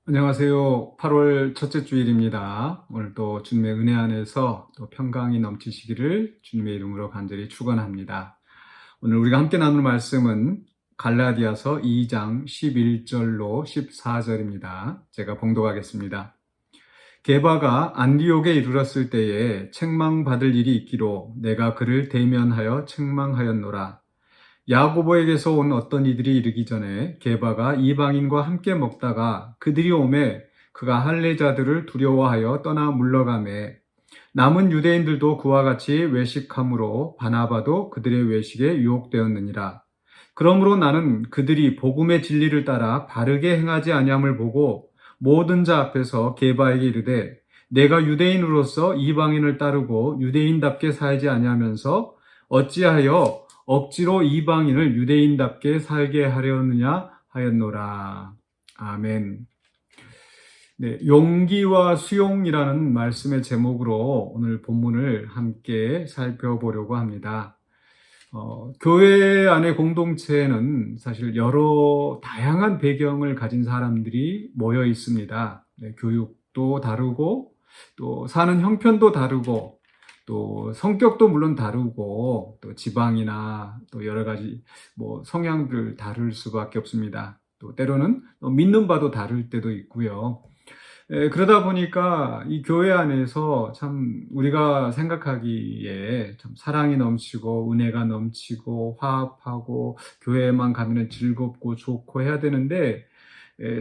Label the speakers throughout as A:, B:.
A: 안녕하세요. 8월 첫째 주일입니다. 오늘도 주님의 은혜 안에서 또 평강이 넘치시기를 주님의 이름으로 간절히 축원합니다. 오늘 우리가 함께 나눌 말씀은 갈라디아서 2장 11절로 14절입니다. 제가 봉독하겠습니다. 게바가 안디옥에 이르렀을 때에 책망받을 일이 있기로 내가 그를 대면하여 책망하였노라. 야고보에게서 온 어떤 이들이 이르기 전에 게바가 이방인과 함께 먹다가 그들이 오매 그가 할례자들을 두려워하여 떠나 물러가매 남은 유대인들도 그와 같이 외식함으로 바나바도 그들의 외식에 유혹되었느니라. 그러므로 나는 그들이 복음의 진리를 따라 바르게 행하지 아니함을 보고 모든 자 앞에서 게바에게 이르되 내가 유대인으로서 이방인을 따르고 유대인답게 살지 아니하면서 어찌하여 억지로 이방인을 유대인답게 살게 하려느냐 하였노라. 아멘. 네, 용기와 수용이라는 말씀의 제목으로 오늘 본문을 함께 살펴보려고 합니다. 교회 안의 공동체에는 사실 여러 다양한 배경을 가진 사람들이 모여 있습니다. 네, 교육도 다르고 또 사는 형편도 다르고 또 성격도 물론 다르고 또 지방이나 또 여러 가지 성향들 다를 수밖에 없습니다. 또 때로는 믿는 바도 다를 때도 있고요. 그러다 보니까 이 교회 안에서 참 우리가 생각하기에 참 사랑이 넘치고 은혜가 넘치고 화합하고 교회만 가면 즐겁고 좋고 해야 되는데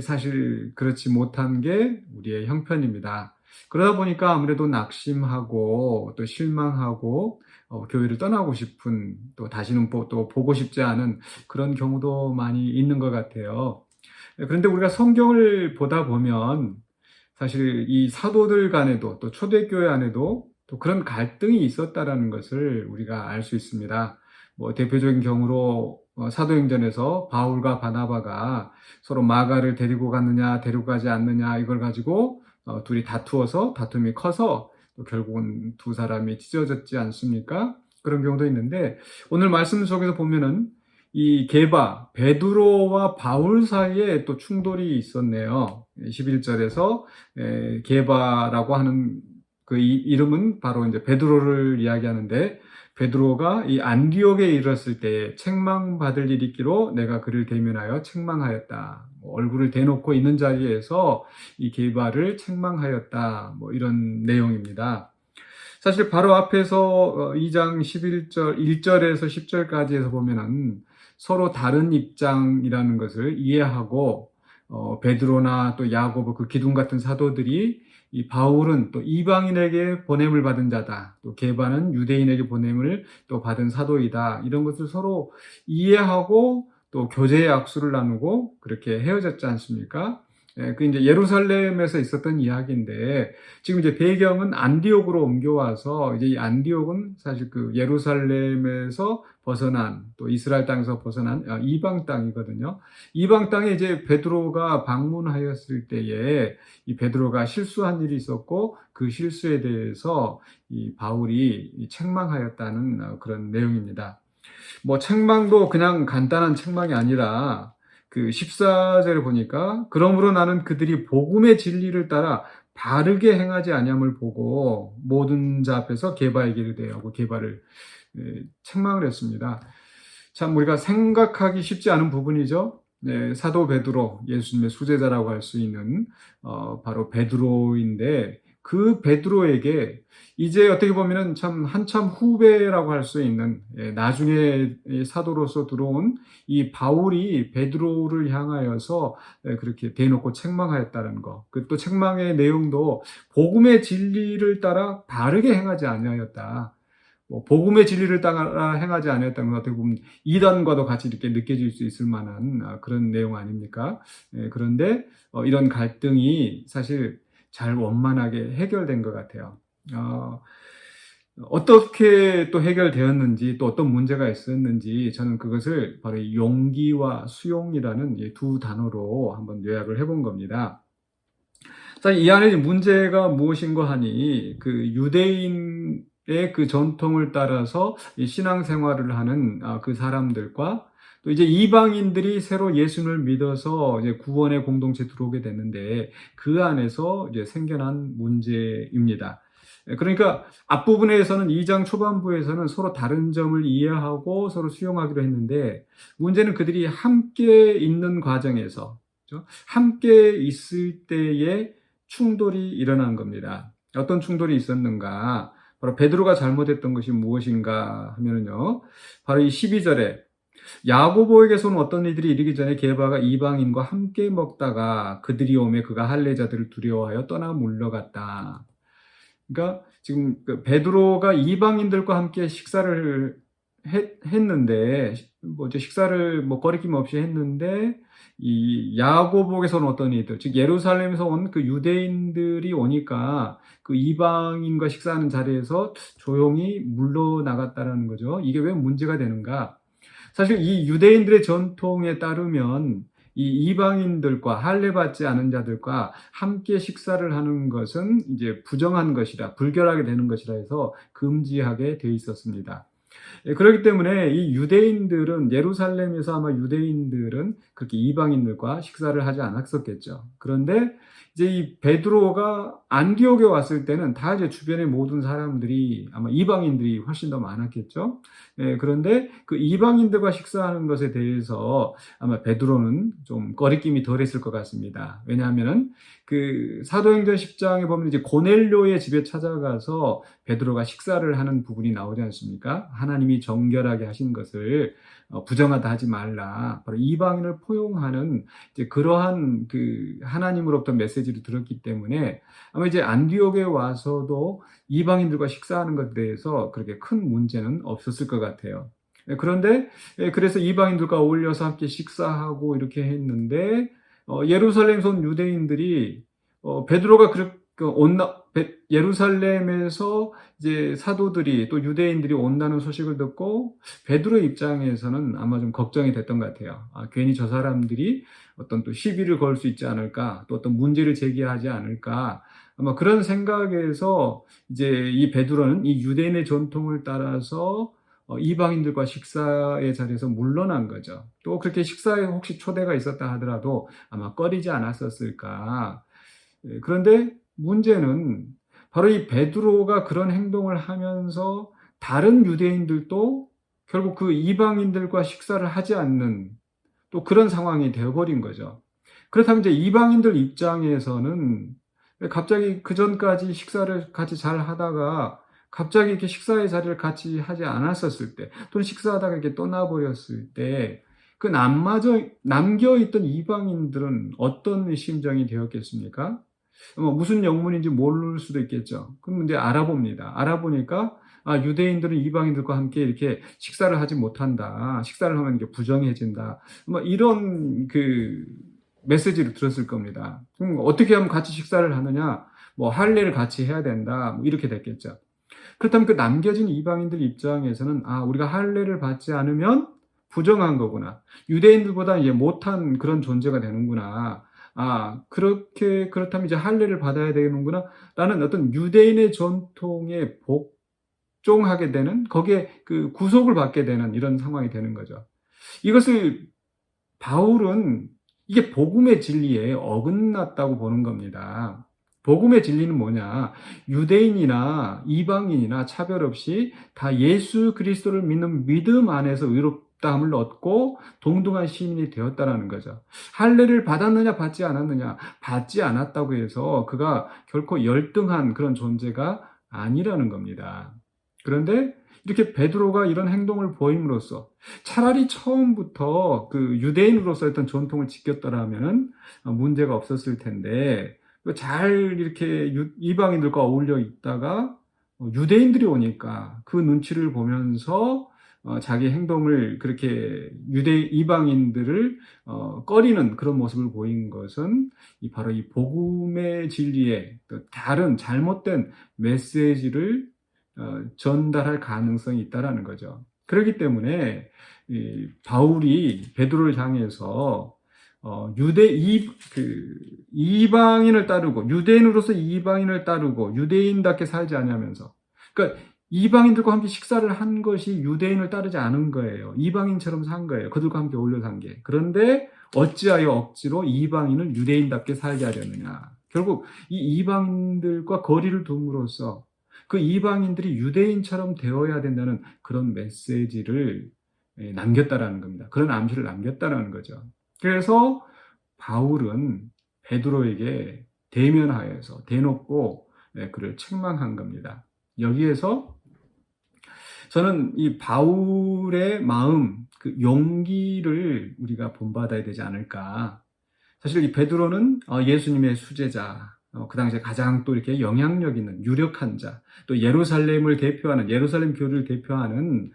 A: 사실 그렇지 못한 게 우리의 형편입니다. 그러다 보니까 아무래도 낙심하고 또 실망하고 교회를 떠나고 싶은 또 다시는 또 보고 싶지 않은 그런 경우도 많이 있는 것 같아요. 그런데 우리가 성경을 보다 보면 사실 이 사도들 간에도 또 초대교회 안에도 또 그런 갈등이 있었다라는 것을 우리가 알 수 있습니다. 대표적인 경우로 사도행전에서 바울과 바나바가 서로 마가를 데리고 갔느냐 데리고 가지 않느냐 이걸 가지고 둘이 다투어서 다툼이 커서 또 결국은 두 사람이 찢어졌지 않습니까? 그런 경우도 있는데 오늘 말씀 속에서 보면은 이 게바, 베드로와 바울 사이에 또 충돌이 있었네요. 11절에서 게바라고 하는 그 이름은 바로 이제 베드로를 이야기하는데 베드로가 이 안디옥에 이르렀을 때 책망받을 일이 있기로 내가 그를 대면하여 책망하였다. 얼굴을 대놓고 있는 자리에서 이 게바를 책망하였다. 이런 내용입니다. 사실 바로 앞에서 2장 11절, 1절에서 10절까지 해서 보면은 서로 다른 입장이라는 것을 이해하고 베드로나 또 야고보 그 기둥 같은 사도들이 이 바울은 또 이방인에게 보냄을 받은 자다. 또 게바는 유대인에게 보냄을 또 받은 사도이다. 이런 것을 서로 이해하고 또 교제의 악수를 나누고 그렇게 헤어졌지 않습니까? 그 이제 예루살렘에서 있었던 이야기인데 지금 이제 배경은 안디옥으로 옮겨와서 이제 이 안디옥은 사실 그 예루살렘에서 벗어난 또 이스라엘 땅에서 벗어난 이방 땅이거든요. 이방 땅에 이제 베드로가 방문하였을 때에 이 베드로가 실수한 일이 있었고 그 실수에 대해서 이 바울이 책망하였다는 그런 내용입니다. 책망도 그냥 간단한 책망이 아니라 그 14절에 보니까 그러므로 나는 그들이 복음의 진리를 따라 바르게 행하지 아니함을 보고 모든 자 앞에서 게바에게 이르되 하고 게바를 책망을 했습니다. 참 우리가 생각하기 쉽지 않은 부분이죠. 네, 사도 베드로, 예수님의 수제자라고 할 수 있는 바로 베드로인데 그 베드로에게 이제 어떻게 보면은 참 한참 후배라고 할 수 있는 나중에 사도로서 들어온 이 바울이 베드로를 향하여서 그렇게 대놓고 책망하였다는 거. 그 또 책망의 내용도 복음의 진리를 따라 바르게 행하지 아니하였다. 복음의 진리를 따라 행하지 아니했다는 건 어떻게 보면 이단과도 같이 이렇게 느껴질 수 있을 만한 그런 내용 아닙니까? 그런데 이런 갈등이 사실 잘 원만하게 해결된 것 같아요. 어떻게 또 해결되었는지 또 어떤 문제가 있었는지 저는 그것을 바로 용기와 수용이라는 두 단어로 한번 요약을 해본 겁니다. 자, 이 안에 문제가 무엇인가 하니 그 유대인의 그 전통을 따라서 신앙생활을 하는 그 사람들과 또 이제 이방인들이 새로 예수를 믿어서 이제 구원의 공동체에 들어오게 됐는데 그 안에서 이제 생겨난 문제입니다. 그러니까 앞부분에서는 2장 초반부에서는 서로 다른 점을 이해하고 서로 수용하기로 했는데 문제는 그들이 함께 있는 과정에서, 그렇죠? 함께 있을 때에 충돌이 일어난 겁니다. 어떤 충돌이 있었는가? 바로 베드로가 잘못했던 것이 무엇인가 하면요. 바로 이 12절에 야고보에게서는 어떤 이들이 이르기 전에 게바가 이방인과 함께 먹다가 그들이 오매 그가 할례자들을 두려워하여 떠나 물러갔다. 그러니까 지금 그 베드로가 이방인들과 함께 식사를 했는데 뭐죠? 식사를 뭐 거리낌 없이 했는데 이 야고보에서는 어떤 이들, 즉 예루살렘에서 온 그 유대인들이 오니까 그 이방인과 식사하는 자리에서 조용히 물러나갔다라는 거죠. 이게 왜 문제가 되는가? 사실 이 유대인들의 전통에 따르면 이 이방인들과 할례 받지 않은 자들과 함께 식사를 하는 것은 이제 부정한 것이라, 불결하게 되는 것이라 해서 금지하게 돼 있었습니다. 그렇기 때문에 이 유대인들은, 예루살렘에서 아마 유대인들은 그렇게 이방인들과 식사를 하지 않았었겠죠. 그런데 이제 이 베드로가 안디옥에 왔을 때는 다 이제 주변의 모든 사람들이 아마 이방인들이 훨씬 더 많았겠죠. 그런데 그 이방인들과 식사하는 것에 대해서 아마 베드로는 좀 꺼리낌이 덜했을 것 같습니다. 왜냐하면은 그 사도행전 10장에 보면 이제 고넬료의 집에 찾아가서 베드로가 식사를 하는 부분이 나오지 않습니까? 하나님이 정결하게 하신 것을 부정하다 하지 말라. 바로 이방인을 포용하는 이제 그러한 그 하나님으로부터 메시지를 들었기 때문에 아마 이제 안디옥에 와서도 이방인들과 식사하는 것에 대해서 그렇게 큰 문제는 없었을 것 같아요. 그런데 그래서 이방인들과 어울려서 함께 식사하고 이렇게 했는데 예루살렘에서 온 유대인들이 베드로가 예루살렘에서 이제 사도들이 또 유대인들이 온다는 소식을 듣고 베드로의 입장에서는 아마 좀 걱정이 됐던 것 같아요. 괜히 저 사람들이 어떤 또 시비를 걸 수 있지 않을까, 또 어떤 문제를 제기하지 않을까, 아마 그런 생각에서 이제 이 베드로는 이 유대인의 전통을 따라서 이방인들과 식사의 자리에서 물러난 거죠. 또 그렇게 식사에 혹시 초대가 있었다 하더라도 아마 꺼리지 않았었을까. 그런데 문제는 바로 이 베드로가 그런 행동을 하면서 다른 유대인들도 결국 그 이방인들과 식사를 하지 않는 또 그런 상황이 되어버린 거죠. 그렇다면 이제 이방인들 입장에서는 갑자기 그 전까지 식사를 같이 잘 하다가 갑자기 이렇게 식사의 자리를 같이 하지 않았었을 때, 또는 식사하다가 이렇게 떠나버렸을 때, 그 남겨있던 이방인들은 어떤 심정이 되었겠습니까? 무슨 영문인지 모를 수도 있겠죠. 그럼 이제 알아봅니다. 알아보니까 유대인들은 이방인들과 함께 이렇게 식사를 하지 못한다. 식사를 하면 이게 부정해진다. 이런 그 메시지를 들었을 겁니다. 그럼 어떻게 하면 같이 식사를 하느냐? 할례를 같이 해야 된다. 이렇게 됐겠죠. 그렇다면 그 남겨진 이방인들 입장에서는 우리가 할례를 받지 않으면 부정한 거구나. 유대인들보다 이제 못한 그런 존재가 되는구나. 그렇다면 이제 할례를 받아야 되는구나. 라는 어떤 유대인의 전통에 복종하게 되는, 거기에 그 구속을 받게 되는 이런 상황이 되는 거죠. 이것을 바울은 이게 복음의 진리에 어긋났다고 보는 겁니다. 복음의 진리는 뭐냐? 유대인이나 이방인이나 차별 없이 다 예수 그리스도를 믿는 믿음 안에서 의롭다함을 얻고 동등한 시민이 되었다라는 거죠. 할례를 받았느냐 받지 않았느냐, 받지 않았다고 해서 그가 결코 열등한 그런 존재가 아니라는 겁니다. 그런데 이렇게 베드로가 이런 행동을 보임으로써 차라리 처음부터 그 유대인으로서 했던 전통을 지켰더라면 문제가 없었을 텐데, 잘 이렇게 이방인들과 어울려 있다가 유대인들이 오니까 그 눈치를 보면서 자기 행동을 그렇게 이방인들을 꺼리는 그런 모습을 보인 것은 바로 이 복음의 진리에 또 다른 잘못된 메시지를 전달할 가능성이 있다라는 거죠. 그렇기 때문에 바울이 베드로를 향해서 이방인을 따르고 유대인으로서 이방인을 따르고 유대인답게 살지 않으면서, 그러니까 이방인들과 함께 식사를 한 것이 유대인을 따르지 않은 거예요. 이방인처럼 산 거예요. 그들과 함께 어울려 산 게. 그런데 어찌하여 억지로 이방인을 유대인답게 살게 하려느냐. 결국 이 이방인들과 거리를 둠으로써 그 이방인들이 유대인처럼 되어야 된다는 그런 메시지를 남겼다라는 겁니다. 그런 암시를 남겼다라는 거죠. 그래서 바울은 베드로에게 대면하여서 대놓고 그를 책망한 겁니다. 여기에서 저는 이 바울의 마음, 그 용기를 우리가 본받아야 되지 않을까. 사실 이 베드로는 예수님의 수제자, 그 당시에 가장 또 이렇게 영향력 있는 유력한 자, 또 예루살렘을 대표하는, 예루살렘 교회를 대표하는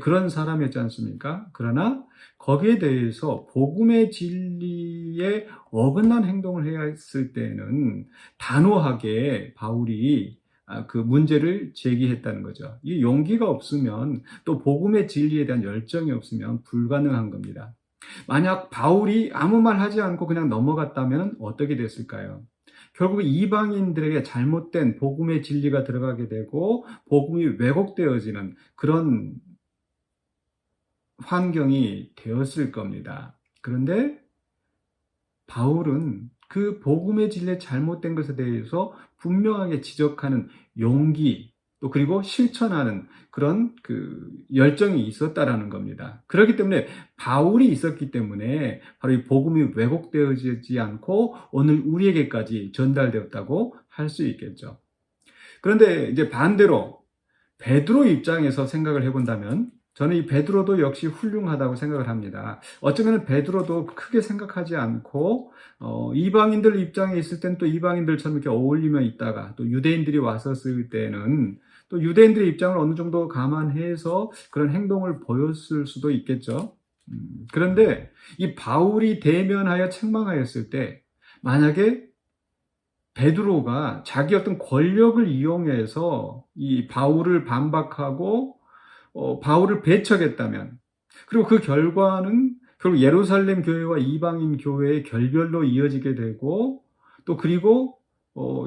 A: 그런 사람이었지 않습니까? 그러나 거기에 대해서 복음의 진리에 어긋난 행동을 해야 했을 때는 단호하게 바울이 그 문제를 제기했다는 거죠. 이 용기가 없으면 또 복음의 진리에 대한 열정이 없으면 불가능한 겁니다. 만약 바울이 아무 말 하지 않고 그냥 넘어갔다면 어떻게 됐을까요? 결국 이방인들에게 잘못된 복음의 진리가 들어가게 되고 복음이 왜곡되어지는 그런 환경이 되었을 겁니다. 그런데 바울은 그 복음의 진리에 잘못된 것에 대해서 분명하게 지적하는 용기, 또 그리고 실천하는 그런 그 열정이 있었다라는 겁니다. 그렇기 때문에 바울이 있었기 때문에 바로 이 복음이 왜곡되어지지 않고 오늘 우리에게까지 전달되었다고 할 수 있겠죠. 그런데 이제 반대로 베드로 입장에서 생각을 해본다면 저는 이 베드로도 역시 훌륭하다고 생각을 합니다. 어쩌면 베드로도 크게 생각하지 않고 이방인들 입장에 있을 때는 또 이방인들처럼 이렇게 어울리며 있다가 또 유대인들이 왔었을 때는 또 유대인들의 입장을 어느 정도 감안해서 그런 행동을 보였을 수도 있겠죠. 그런데 이 바울이 대면하여 책망하였을 때 만약에 베드로가 자기 어떤 권력을 이용해서 이 바울을 반박하고 바울을 배척했다면, 그리고 그 결과는 결국 예루살렘 교회와 이방인 교회의 결별로 이어지게 되고, 또 그리고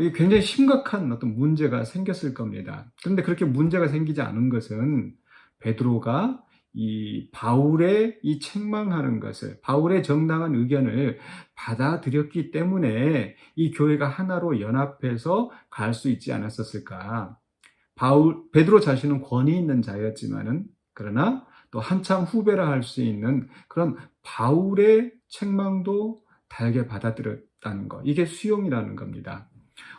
A: 이게 굉장히 심각한 어떤 문제가 생겼을 겁니다. 그런데 그렇게 문제가 생기지 않은 것은 베드로가 이 바울의 이 책망하는 것을, 바울의 정당한 의견을 받아들였기 때문에 이 교회가 하나로 연합해서 갈 수 있지 않았었을까. 베드로 자신은 권위 있는 자였지만은, 그러나 또 한참 후배라 할 수 있는 그런 바울의 책망도 달게 받아들였다는 것. 이게 수용이라는 겁니다.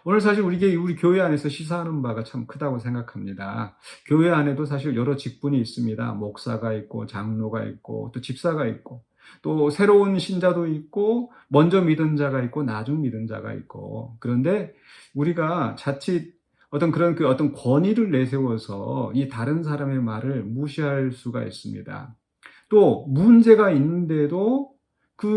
A: 오늘 사실 우리 교회 안에서 시사하는 바가 참 크다고 생각합니다. 교회 안에도 사실 여러 직분이 있습니다. 목사가 있고, 장로가 있고, 또 집사가 있고, 또 새로운 신자도 있고, 먼저 믿은 자가 있고, 나중 믿은 자가 있고. 그런데 우리가 자칫 어떤 권위를 내세워서 이 다른 사람의 말을 무시할 수가 있습니다. 또 문제가 있는데도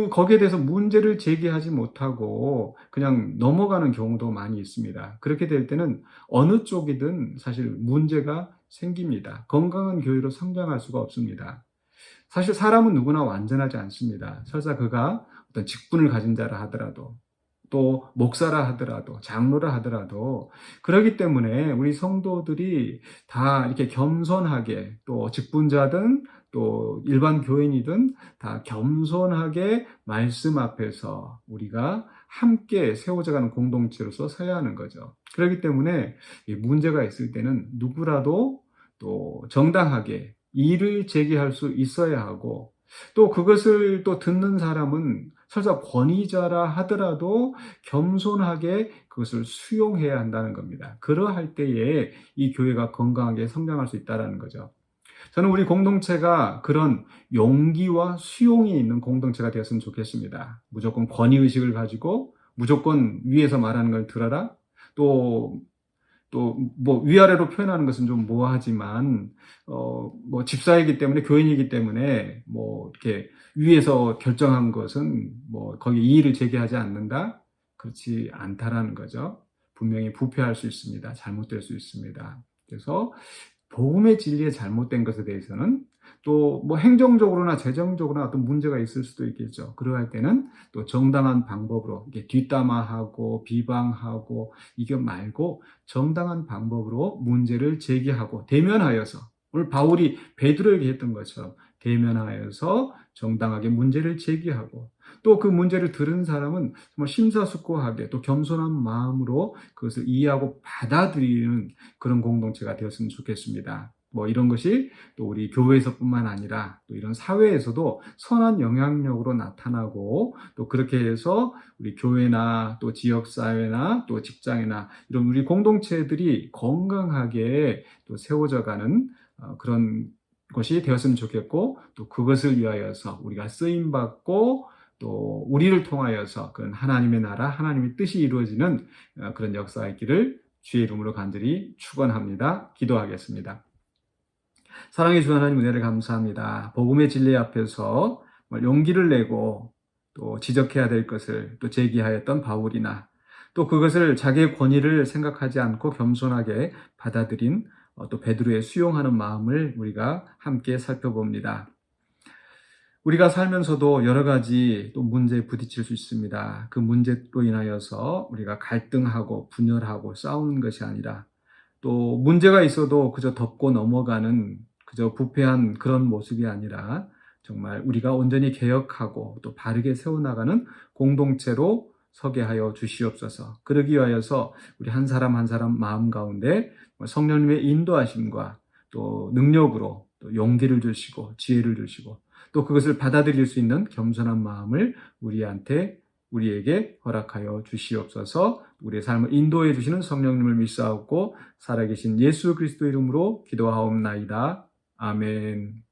A: 거기에 대해서 문제를 제기하지 못하고 그냥 넘어가는 경우도 많이 있습니다. 그렇게 될 때는 어느 쪽이든 사실 문제가 생깁니다. 건강한 교회로 성장할 수가 없습니다. 사실 사람은 누구나 완전하지 않습니다. 설사 그가 어떤 직분을 가진 자라 하더라도, 또 목사라 하더라도, 장로라 하더라도, 그렇기 때문에 우리 성도들이 다 이렇게 겸손하게, 또 직분자든 또 일반 교인이든 다 겸손하게 말씀 앞에서 우리가 함께 세워져가는 공동체로서 서야 하는 거죠. 그렇기 때문에 문제가 있을 때는 누구라도 또 정당하게 이의를 제기할 수 있어야 하고, 또 그것을 또 듣는 사람은 설사 권위자라 하더라도 겸손하게 그것을 수용해야 한다는 겁니다. 그러할 때에 이 교회가 건강하게 성장할 수 있다는 거죠. 저는 우리 공동체가 그런 용기와 수용이 있는 공동체가 되었으면 좋겠습니다. 무조건 권위의식을 가지고 무조건 위에서 말하는 걸 들어라. 또 뭐 위아래로 표현하는 것은 좀 모호하지만 뭐 집사이기 때문에, 교인이기 때문에 뭐 이렇게 위에서 결정한 것은 뭐 거기 이의를 제기하지 않는다, 그렇지 않다라는 거죠. 분명히 부패할 수 있습니다. 잘못될 수 있습니다. 그래서 복음의 진리에 잘못된 것에 대해서는 또 뭐 행정적으로나 재정적으로나 어떤 문제가 있을 수도 있겠죠. 그러할 때는 또 정당한 방법으로 이게 뒷담화하고 비방하고 이거 말고 정당한 방법으로 문제를 제기하고 대면하여서 오늘 바울이 베드로에게 했던 것처럼 대면하여서 정당하게 문제를 제기하고 또 그 문제를 들은 사람은 정말 심사숙고하게 또 겸손한 마음으로 그것을 이해하고 받아들이는 그런 공동체가 되었으면 좋겠습니다. 뭐 이런 것이 또 우리 교회에서뿐만 아니라 또 이런 사회에서도 선한 영향력으로 나타나고 또 그렇게 해서 우리 교회나 또 지역사회나 또 직장이나 이런 우리 공동체들이 건강하게 또 세워져가는 그런 것이 되었으면 좋겠고 또 그것을 위하여서 우리가 쓰임받고 또 우리를 통하여서 그런 하나님의 나라, 하나님의 뜻이 이루어지는 그런 역사가 있기를 주의 이름으로 간절히 축원합니다. 기도하겠습니다. 사랑의 주 하나님 은혜를 감사합니다. 복음의 진리 앞에서 용기를 내고 또 지적해야 될 것을 또 제기하였던 바울이나 또 그것을 자기의 권위를 생각하지 않고 겸손하게 받아들인 또 베드로의 수용하는 마음을 우리가 함께 살펴봅니다. 우리가 살면서도 여러 가지 또 문제에 부딪힐 수 있습니다. 그 문제로 인하여서 우리가 갈등하고 분열하고 싸우는 것이 아니라 또 문제가 있어도 그저 덮고 넘어가는 그저 부패한 그런 모습이 아니라 정말 우리가 온전히 개혁하고 또 바르게 세워나가는 공동체로 서게 하여 주시옵소서. 그러기 위하여서 우리 한 사람 한 사람 마음 가운데 성령님의 인도하심과 또 능력으로 또 용기를 주시고 지혜를 주시고 또 그것을 받아들일 수 있는 겸손한 마음을 우리에게 허락하여 주시옵소서. 우리의 삶을 인도해 주시는 성령님을 믿사옵고 살아계신 예수 그리스도 이름으로 기도하옵나이다. 아멘.